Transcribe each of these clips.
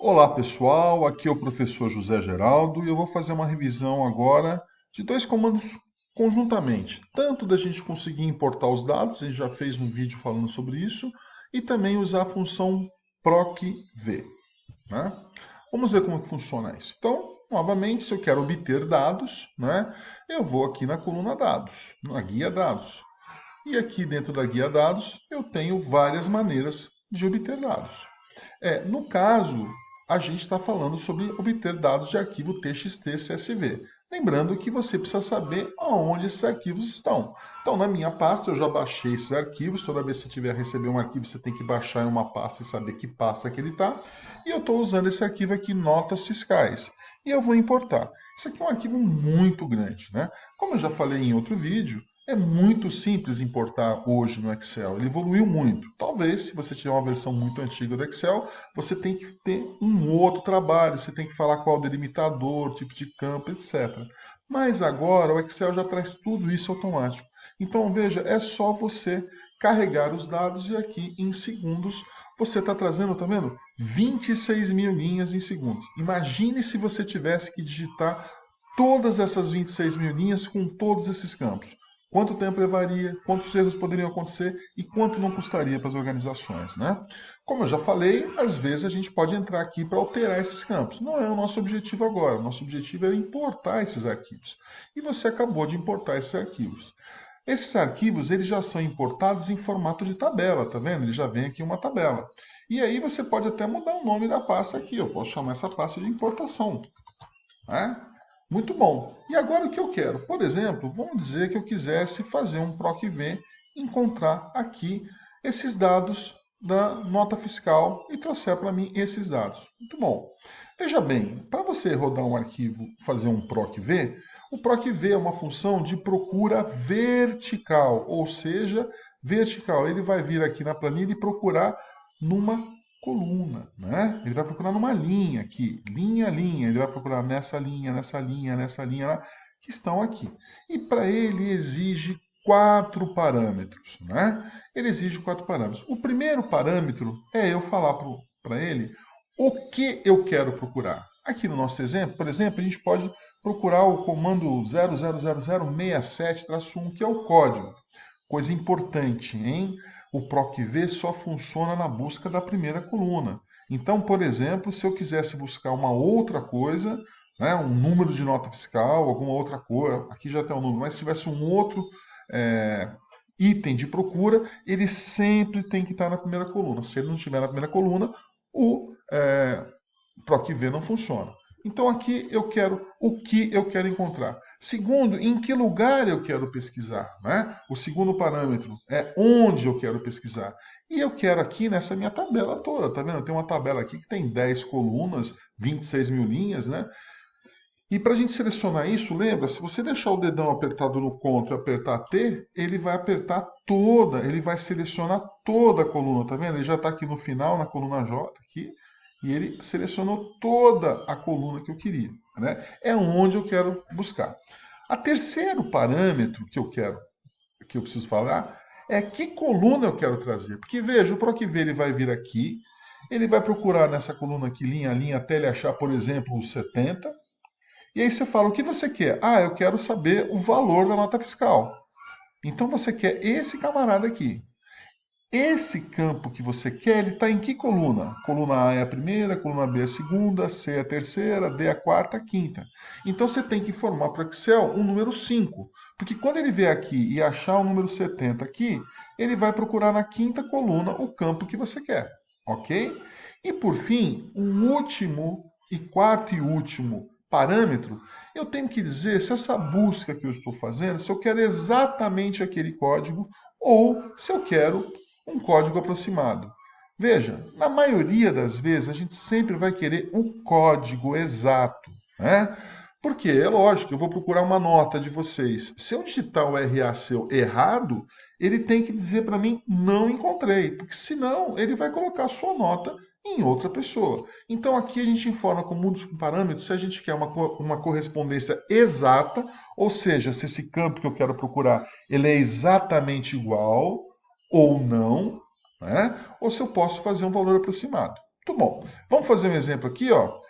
Olá pessoal, aqui é o professor José Geraldo e eu vou fazer uma revisão agora de dois comandos conjuntamente. Tanto da gente conseguir importar os dados, a gente já fez um vídeo falando sobre isso, e também usar a função procv, né? Vamos ver como que funciona isso. Então, novamente, se eu quero obter dados, né, eu vou aqui na coluna dados, na guia dados. E aqui dentro da guia dados, eu tenho várias maneiras de obter dados. No caso, a gente está falando sobre obter dados de arquivo TXT CSV. Lembrando que você precisa saber aonde esses arquivos estão. Então, na minha pasta, eu já baixei esses arquivos. Toda vez que você tiver receber um arquivo, você tem que baixar em uma pasta e saber que pasta que ele está. E eu estou usando esse arquivo aqui, notas fiscais. E eu vou importar. Isso aqui é um arquivo muito grande, né? Como eu já falei em outro vídeo, é muito simples importar hoje no Excel. Ele evoluiu muito. Talvez, se você tiver uma versão muito antiga do Excel, você tem que ter um outro trabalho. Você tem que falar qual delimitador, tipo de campo, etc. Mas agora o Excel já traz tudo isso automático. Então, veja, é só você carregar os dados e aqui em segundos você está trazendo, tá vendo? 26 mil linhas em segundos. Imagine se você tivesse que digitar todas essas 26 mil linhas com todos esses campos. Quanto tempo levaria, quantos erros poderiam acontecer e quanto não custaria para as organizações, né? Como eu já falei, às vezes a gente pode entrar aqui para alterar esses campos. Não é o nosso objetivo agora. O nosso objetivo é importar esses arquivos. E você acabou de importar esses arquivos. Esses arquivos eles já são importados em formato de tabela, tá vendo? Ele já vem aqui uma tabela. E aí você pode até mudar o nome da pasta aqui. Eu posso chamar essa pasta de importação, né? Muito bom. E agora o que eu quero? Por exemplo, vamos dizer que eu quisesse fazer um PROC-V, encontrar aqui esses dados da nota fiscal e trouxer para mim esses dados. Muito bom. Veja bem, para você rodar um arquivo, fazer um PROC-V, o PROC-V é uma função de procura vertical, ou seja, vertical. Ele vai vir aqui na planilha e procurar numa coluna, né? Ele vai procurar numa linha aqui, linha a linha, ele vai procurar nessa linha, nessa linha, nessa linha lá, que estão aqui. E para ele exige quatro parâmetros, né? Ele exige quatro parâmetros. O primeiro parâmetro é eu falar para ele o que eu quero procurar. Aqui no nosso exemplo, por exemplo, a gente pode procurar o comando 000067-1, que é o código. Coisa importante, hein? O PROC-V só funciona na busca da primeira coluna. Então, por exemplo, se eu quisesse buscar uma outra coisa, né, um número de nota fiscal, alguma outra coisa, aqui já tem o número, mas se tivesse um outro é, item de procura, ele sempre tem que estar na primeira coluna. Se ele não estiver na primeira coluna, o PROC-V não funciona. Então aqui eu quero o que eu quero encontrar. Segundo, em que lugar eu quero pesquisar, né? O segundo parâmetro é onde eu quero pesquisar. E eu quero aqui nessa minha tabela toda, tá vendo? Tem uma tabela aqui que tem 10 colunas, 26 mil linhas, né? E para a gente selecionar isso, lembra, se você deixar o dedão apertado no CTRL e apertar T, ele vai apertar toda, ele vai selecionar toda a coluna, tá vendo? Ele já está aqui no final, na coluna J, aqui, e ele selecionou toda a coluna que eu queria, né? É onde eu quero buscar. A terceiro parâmetro que eu preciso falar, é que coluna eu quero trazer. Porque veja, o PROC-V ele vai vir aqui, ele vai procurar nessa coluna aqui, linha a linha, até ele achar, por exemplo, o 70, e aí você fala, o que você quer? Ah, eu quero saber o valor da nota fiscal. Então você quer esse camarada aqui. Esse campo que você quer, ele está em que coluna? Coluna A é a primeira, coluna B é a segunda, C é a terceira, D é a quarta, a quinta. Então você tem que informar para o Excel um número 5. Porque quando ele vier aqui e achar o número 70 aqui, ele vai procurar na quinta coluna o campo que você quer. Ok? E por fim, o último e quarto e último parâmetro, eu tenho que dizer se essa busca que eu estou fazendo, se eu quero exatamente aquele código ou se eu quero um código aproximado. Veja, na maioria das vezes a gente sempre vai querer o código exato, né? Porque é lógico, eu vou procurar uma nota de vocês. Se eu digitar o RA seu errado, ele tem que dizer para mim não encontrei, porque senão ele vai colocar a sua nota em outra pessoa. Então aqui a gente informa com muitos parâmetros se a gente quer uma correspondência exata, ou seja, se esse campo que eu quero procurar ele é exatamente igual ou não, né? Ou se eu posso fazer um valor aproximado. Muito bom. Vamos fazer um exemplo aqui, ó.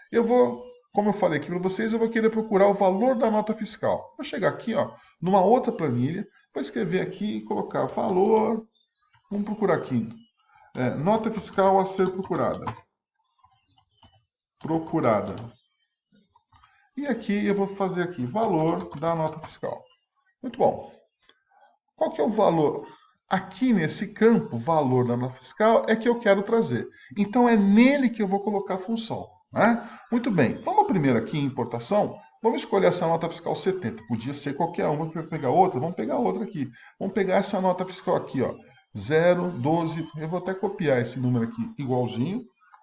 Como eu falei aqui para vocês, eu vou querer procurar o valor da nota fiscal. Vou chegar aqui, ó, numa outra planilha, vou escrever aqui e colocar valor. Vamos procurar aqui. Nota fiscal a ser procurada. Procurada. E aqui eu vou fazer aqui valor da nota fiscal. Muito bom. Qual que é o valor? Aqui nesse campo, valor da nota fiscal, é que eu quero trazer. Então é nele que eu vou colocar a função. Né? Muito bem. Vamos primeiro aqui em importação. Vamos escolher essa nota fiscal 70. Podia ser qualquer uma. Vamos pegar outra? Vamos pegar outra aqui. Vamos pegar essa nota fiscal aqui, ó. 012. Eu vou até copiar esse número aqui igualzinho,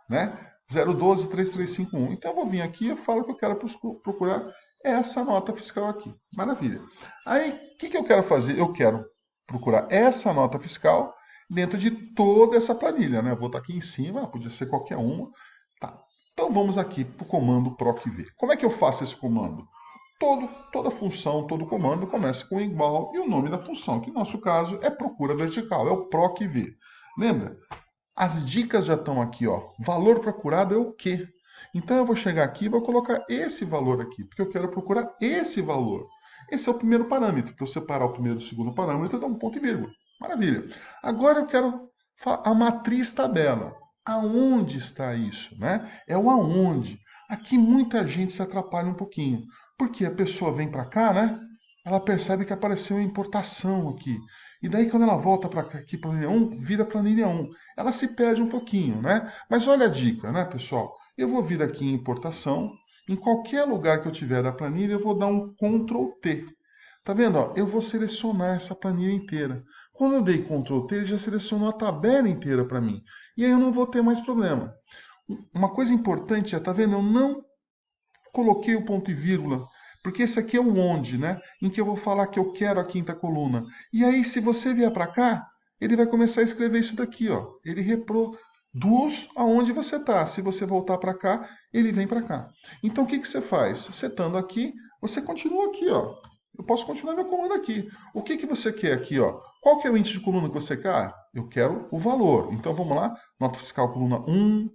né? 0123351. Então eu vou vir aqui e eu falo que eu quero procurar essa nota fiscal aqui. Maravilha. Aí, o que eu quero fazer? Eu quero procurar essa nota fiscal dentro de toda essa planilha, né? Eu vou estar aqui em cima, podia ser qualquer uma. Tá. Então vamos aqui para o comando procv. Como é que eu faço esse comando? Toda função, todo comando começa com igual e o nome da função, que no nosso caso é procura vertical, é o procv. Lembra? As dicas já estão aqui, ó. Valor procurado é o quê? Então eu vou chegar aqui e vou colocar esse valor aqui, porque eu quero procurar esse valor. Esse é o primeiro parâmetro. Para eu separar o primeiro do segundo parâmetro, eu dou um ponto e vírgula. Maravilha. Agora eu quero a matriz tabela. Aonde está isso? Né? É o aonde. Aqui muita gente se atrapalha um pouquinho. Porque a pessoa vem para cá, né? Ela percebe que apareceu uma importação aqui. E daí quando ela volta para aqui para a planilha 1, vira planilha 1. Ela se perde um pouquinho, né? Mas olha a dica, né, pessoal? Eu vou vir aqui em importação. Em qualquer lugar que eu tiver da planilha, eu vou dar um Ctrl T. Tá vendo? Ó? Eu vou selecionar essa planilha inteira. Quando eu dei Ctrl T, ele já selecionou a tabela inteira para mim. E aí eu não vou ter mais problema. Uma coisa importante é, tá vendo? Eu não coloquei o ponto e vírgula, porque esse aqui é o onde, né? Em que eu vou falar que eu quero a quinta coluna. E aí, se você vier para cá, ele vai começar a escrever isso daqui, ó. Ele reproduz aonde você está. Se você voltar para cá, ele vem para cá. Então, o que você faz? Setando aqui, você continua aqui, ó. Eu posso continuar meu comando aqui. O que você quer aqui, ó? Qual que é o índice de coluna que você quer? Eu quero o valor. Então, vamos lá. Nota fiscal coluna 1,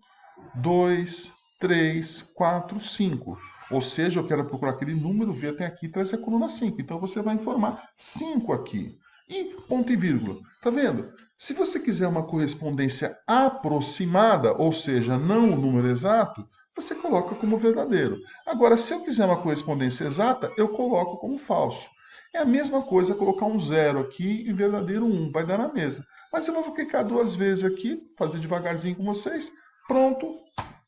2, 3, 4, 5. Ou seja, eu quero procurar aquele número, ver até aqui, traz a coluna 5. Então você vai informar 5 aqui. E ponto e vírgula. Tá vendo? Se você quiser uma correspondência aproximada, ou seja, não o número exato, você coloca como verdadeiro. Agora, se eu quiser uma correspondência exata, eu coloco como falso. É a mesma coisa colocar um 0 aqui e verdadeiro 1, vai dar na mesma. Mas eu vou clicar 2 vezes aqui, fazer devagarzinho com vocês. Pronto,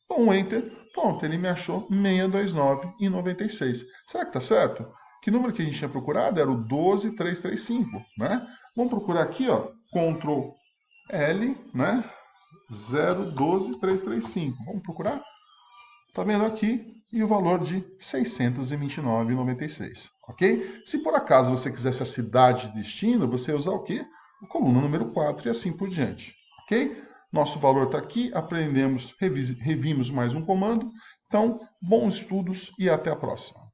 um Enter, pronto, ele me achou 629,96. Será que está certo? Que número que a gente tinha procurado era o 12335, né? Vamos procurar aqui, ó, Ctrl L, né? 012335. Vamos procurar? Tá vendo aqui? E o valor de 629,96, ok? Se por acaso você quisesse a cidade de destino, você ia usar o quê? A coluna número 4 e assim por diante, ok? Nosso valor está aqui, aprendemos, revimos mais um comando. Então, bons estudos e até a próxima.